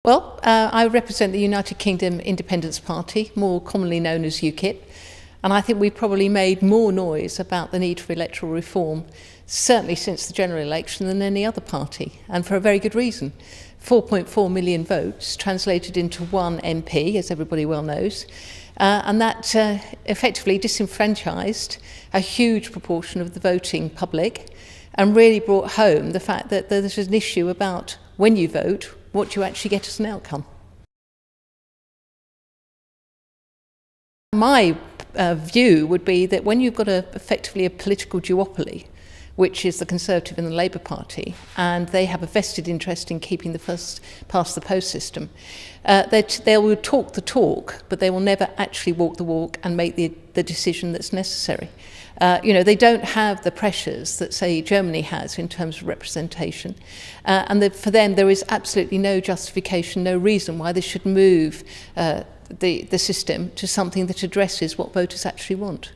Well, I represent the United Kingdom Independence Party, more commonly known as UKIP, and I think we've probably made more noise about the need for electoral reform, certainly since the general election, than any other party, and for a very good reason. 4.4 million votes translated into one MP, as everybody well knows, and that effectively disenfranchised a huge proportion of the voting public and really brought home the fact that there's an issue about when you vote, what you actually get as an outcome. My view would be that when you've got effectively a political duopoly, which is the Conservative and the Labour Party, and they have a vested interest in keeping the first past the post system, they will talk the talk, but they will never actually walk the walk and make the decision that's necessary. They don't have the pressures that, say, Germany has in terms of representation. For them, there is absolutely no justification, no reason why they should move the system to something that addresses what voters actually want.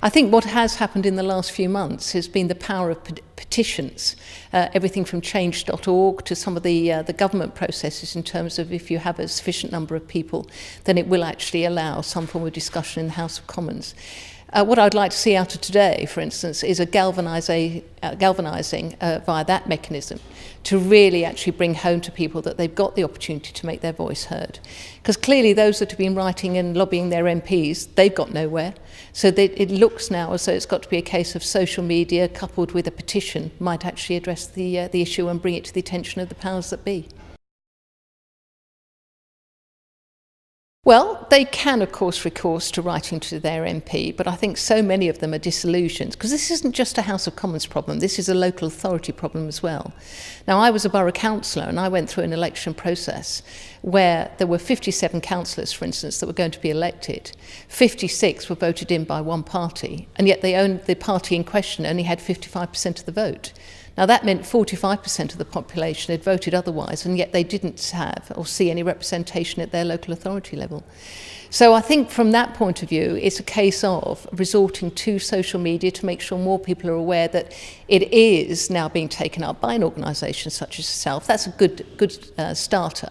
I think what has happened in the last few months has been the power of petitions, everything from change.org to some of the government processes in terms of if you have a sufficient number of people, then it will actually allow some form of discussion in the House of Commons. What I'd like to see out of today, for instance, is a galvanising via that mechanism to really actually bring home to people that they've got the opportunity to make their voice heard. Because clearly those that have been writing and lobbying their MPs, they've got nowhere. So it looks now as though it's got to be a case of social media coupled with a petition might actually address the issue and bring it to the attention of the powers that be. Well, they can, of course, recourse to writing to their MP, but I think so many of them are disillusioned, because this isn't just a House of Commons problem, this is a local authority problem as well. Now, I was a borough councillor, and I went through an election process where there were 57 councillors, for instance, that were going to be elected. 56 were voted in by one party, and yet the party in question only had 55% of the vote. Now, that meant 45% of the population had voted otherwise, and yet they didn't have or see any representation at their local authority level. So I think from that point of view, it's a case of resorting to social media to make sure more people are aware that it is now being taken up by an organisation such as yourself. That's a good starter.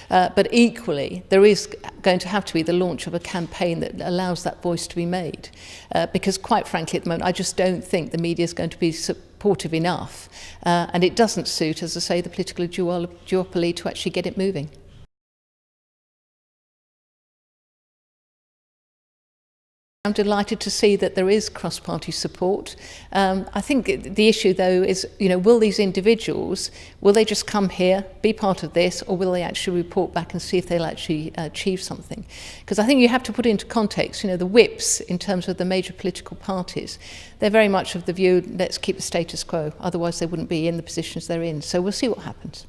But equally, there is going to have to be the launch of a campaign that allows that voice to be made. Because quite frankly, at the moment, I just don't think the media is going to be supportive enough. And it doesn't suit, as I say, the political duopoly to actually get it moving. I'm delighted to see that there is cross-party support. I think the issue, though, is, will these individuals, will they just come here, be part of this, or will they actually report back and see if they'll actually achieve something? Because I think you have to put into context, the whips in terms of the major political parties, they're very much of the view, let's keep the status quo, otherwise they wouldn't be in the positions they're in. So we'll see what happens.